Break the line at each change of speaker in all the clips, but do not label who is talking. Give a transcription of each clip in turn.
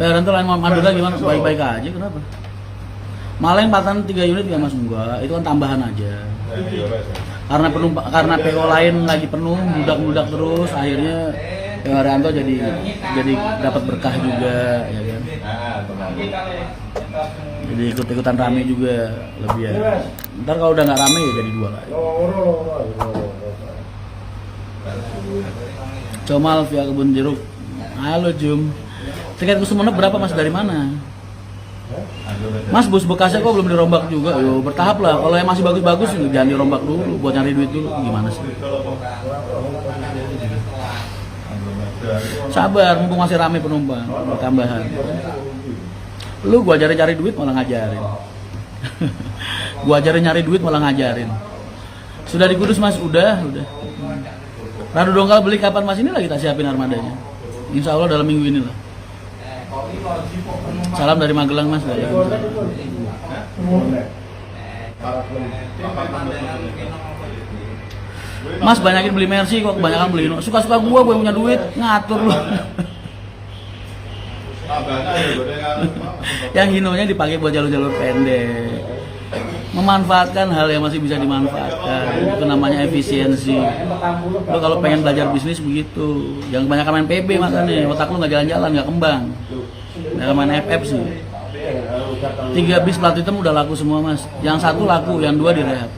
Pak Ranto lain Madura gimana? Baik-baik aja, kenapa? Malah yang patan 3 unit ya Mas, enggak, itu kan tambahan aja. Karena penumpang, karena PO lain lagi penuh, budak terus, akhirnya PO Ranto jadi dapat berkah juga, ya kan? Jadi ikut-ikutan rame juga lebih ya. Ntar kalau udah nggak rame ya jadi 2 lagi. Comal via Kebun Jeruk. Halo Jum. Tiket ke Sumeneb berapa Mas, dari mana? Mas, bus bekasnya kok belum dirombak juga. Yo, bertahap lah. Kalau yang masih bagus-bagus jangan dirombak dulu buat nyari duit dulu. Gimana sih? Sabar, mumpung masih rame penumpang. Tambahan. Lu gua ajarin cari duit malah ngajarin. Gua ajarin nyari duit malah ngajarin. Sudah di Kudus Mas, udah. Radu Dongkal beli kapan Mas? Ini lagi kita siapin armadanya. Insya Allah dalam minggu ini lah. Salam dari Magelang Mas. Mas, banyakin beli Mercy kok, kebanyakan beli Hino. Suka-suka gua punya duit, ngatur lu. Yang Hinonya dipakai buat jalur-jalur pendek. Memanfaatkan hal yang masih bisa dimanfaatkan, itu namanya efisiensi. Lo kalau pengen belajar bisnis begitu, jangan kebanyakan main PB makanya otak lo nggak jalan-jalan, nggak kembang. Jangan main FF sih. 3 bis plat hitam udah laku semua Mas, yang 1 laku, yang 2 direhab.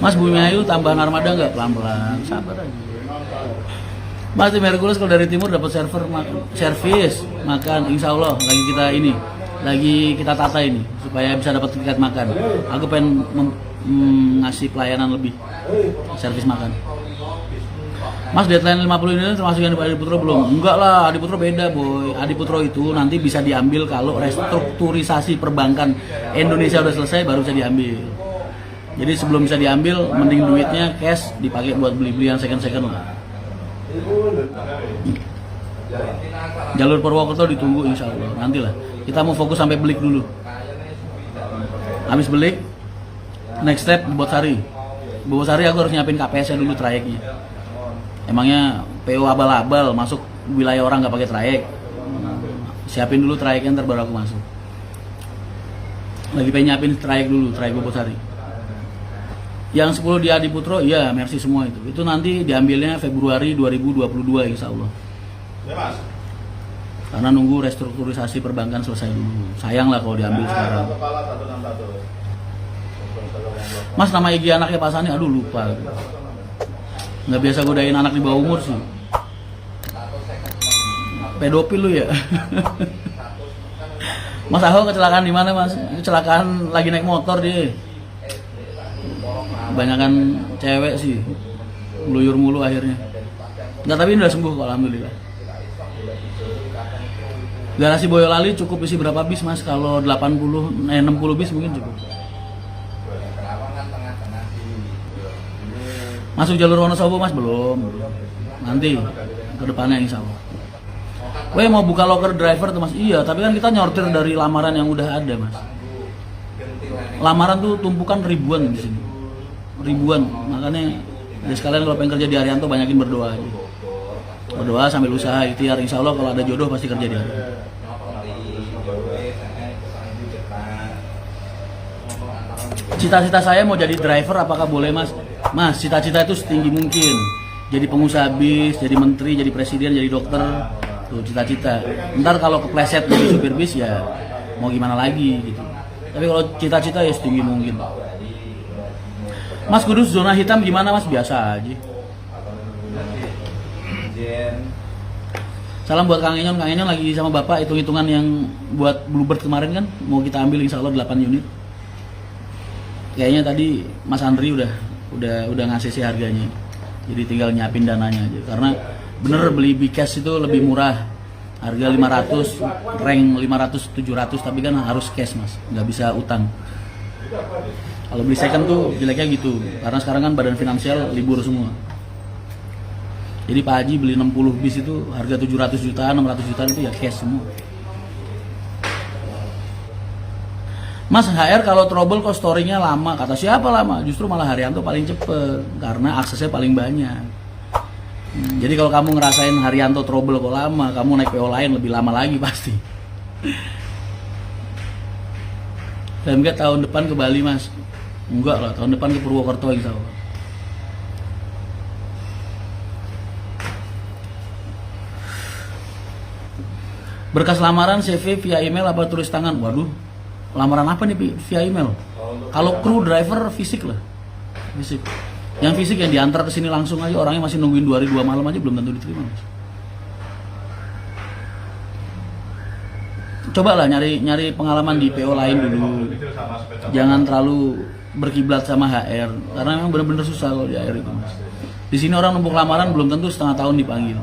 Mas, Bumi Ayu tambahan armada nggak? Pelan-pelan, sabar aja. Mas, tim Hercules kalau dari timur dapat servis makan, insya Allah lagi kita tata ini supaya bisa dapat tiket makan. Aku pengen ngasih pelayanan lebih, servis makan. Mas, deadline 50 ini termasuk yang di Adi Putro belum? Enggak lah, Adi Putro beda boy. Adi Putro itu nanti bisa diambil kalau restrukturisasi perbankan Indonesia udah selesai baru bisa diambil. Jadi sebelum bisa diambil, mending duitnya cash dipakai buat beli-beli yang second lah. Jalur Purwokerto ditunggu insya Allah. Nantilah. Kita mau fokus sampai Belik dulu. Habis Belik, next step Bobosari. Bobosari aku harus nyiapin KPS-nya dulu trayeknya. Emangnya PO abal-abal masuk wilayah orang nggak pakai trayek. Siapin dulu trayeknya ntar baru aku masuk. Lagi pengen nyiapin trayek dulu, trayek Bobosari. Yang 10 di Adi Putro, iya Mercy semua itu. Itu nanti diambilnya Februari 2022 insya Allah. Ya Mas. Karena nunggu restrukturisasi perbankan selesai dulu. Sayang lah kalau diambil sekarang. Mas, nama IG anaknya Pak Sani, aduh lupa. Nggak biasa godain anak di bawah umur sih. Pedofil lu ya. Mas Ahok kecelakaan di mana Mas? Kecelakaan lagi naik motor dia. Kebanyakan cewek sih, meluyur mulu akhirnya. Enggak, tapi ini udah sembuh kok, alhamdulillah. Garasi Boyolali cukup isi berapa bis Mas? Kalau 60 bis mungkin cukup. Masuk jalur Wonosobo Mas? Belum. Nanti ke depannya insya Allah. Weh, mau buka loker driver tuh Mas? Iya, tapi kan kita nyortir dari lamaran yang udah ada Mas. Lamaran tuh tumpukan ribuan di sini. Ribuan, makanya ya sekalian kalau pengen kerja di Arianto banyakin berdoa aja. Berdoa sambil usaha ikhtiar, insya Allah kalau ada jodoh pasti kerja di Arianto. Cita-cita saya mau jadi driver, apakah boleh Mas? Mas, cita-cita itu setinggi mungkin. Jadi pengusaha bis, jadi menteri, jadi presiden, jadi dokter. Tuh cita-cita. Ntar kalau kepleset jadi supir bis ya mau gimana lagi gitu. Tapi kalau cita-cita ya setinggi mungkin. Mas, Kudus zona hitam gimana Mas? Biasa aja. Salam buat Kang Enyon. Kang Enyon lagi sama Bapak hitung-hitungan yang buat Bluebird kemarin kan. Mau kita ambil insya Allah 8 unit. Kayaknya tadi Mas Andri udah ngasih sih harganya. Jadi tinggal nyiapin dananya aja. Karena bener beli Bcash itu lebih murah. Harga 500, rank 500, 700, tapi kan harus cash Mas. Nggak bisa utang. Kalau beli second tuh jeleknya gitu, karena sekarang kan badan finansial libur semua. Jadi Pak Haji beli 60 bis itu harga 700 jutaan, 600 jutaan itu ya cash semua. Mas, HR kalau trouble kok story-nya lama. Kata siapa lama? Justru malah Haryanto paling cepet, karena aksesnya paling banyak. Jadi kalau kamu ngerasain Haryanto trouble kok lama, kamu naik PO lain lebih lama lagi pasti. PMG tahun depan ke Bali mas? Enggak lah, tahun depan ke Purwokerto insya Allah. Berkas lamaran CV via email apa tulis tangan? Waduh, lamaran apa nih via email? Kalau kru driver fisik lah, fisik. Yang fisik yang diantar ke sini langsung aja, orangnya masih nungguin 2 hari 2 malam aja belum tentu diterima mas. Coba lah nyari pengalaman di PO lain dulu. Jangan terlalu berkiblat sama HR karena memang benar-benar susah kalau di HR itu mas. Di sini orang numpuk lamaran belum tentu setengah tahun dipanggil.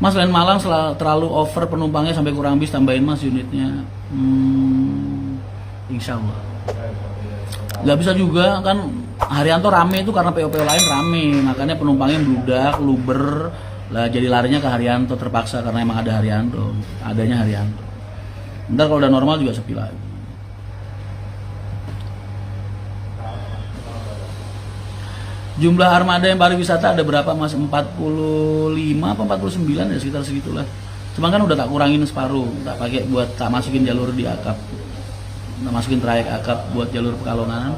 Mas lain Malang terlalu over penumpangnya sampai kurang bis, tambahin mas unitnya. Insya Allah. Nggak bisa juga kan, Haryanto rame itu karena PO-PO lain rame, makanya penumpangnya bludak, luber lah, jadi larinya ke Haryanto terpaksa karena emang ada Haryanto, adanya Haryanto. Ntar kalau udah normal juga sepi lagi. Jumlah armada yang pariwisata ada berapa mas? 45 apa 49 ya, sekitar segitulah. Cuman kan udah tak kurangin separuh, tak pakai buat tak masukin jalur di akap, tak masukin trayek akap buat jalur Pekalongan.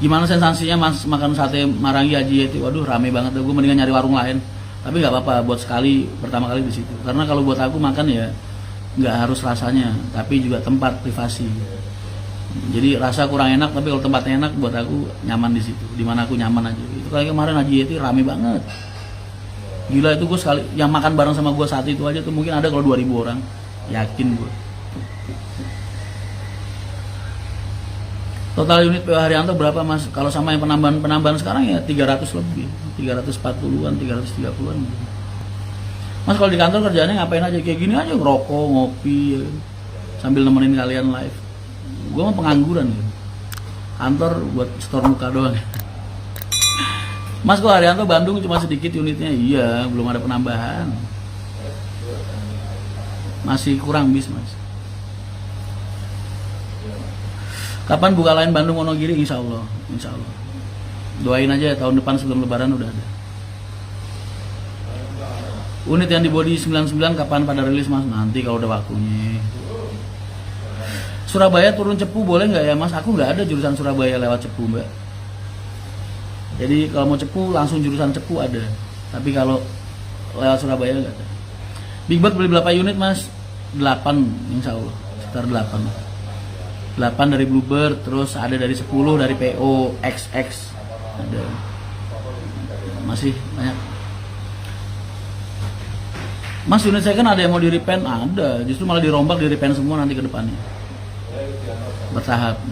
Gimana sensasinya mas makan sate Marangi Haji Yeti? Waduh rame banget, gue mendingan nyari warung lain. Tapi nggak apa-apa buat sekali pertama kali di situ. Karena kalau buat aku makan ya nggak harus rasanya, tapi juga tempat privasi. Jadi rasa kurang enak, tapi kalau tempatnya enak buat aku nyaman di situ. Dimana aku nyaman aja. Itu kayak kemarin Haji Yeti rame banget. Gila itu gue sekali yang makan bareng sama gue saat itu aja tuh mungkin ada kalau 2000 orang. Yakin gue. Total unit PO Haryanto berapa mas? Kalau sama yang penambahan sekarang ya 300 lebih, 340-an, 330-an. Mas kalau di kantor kerjanya ngapain aja? Kayak gini aja, ngerokok, ngopi, ya. Sambil nemenin kalian live. Gue mah pengangguran ya. Kantor buat store muka doang. Mas kok Haryanto Bandung cuma sedikit unitnya? Iya, belum ada penambahan. Masih kurang bis mas. Kapan buka lain Bandung Wonogiri? Insya Allah, insya Allah. Doain aja ya, tahun depan sebelum Lebaran udah ada. Unit yang di body 99 kapan pada rilis mas? Nanti kalau udah waktunya. Surabaya turun Cepu boleh nggak ya mas? Aku nggak ada jurusan Surabaya lewat Cepu mbak. Jadi kalau mau Cepu langsung jurusan Cepu ada. Tapi kalau lewat Surabaya nggak ada. Big Bird beli berapa unit mas? 8 insya Allah, sekitar 8. 8 dari Bluebird, terus ada dari 10 dari PO XX, ada masih banyak. Mas unit second ada yang mau di repaint? Ada, justru malah dirombak di repaint semua nanti ke depannya. Bertahap.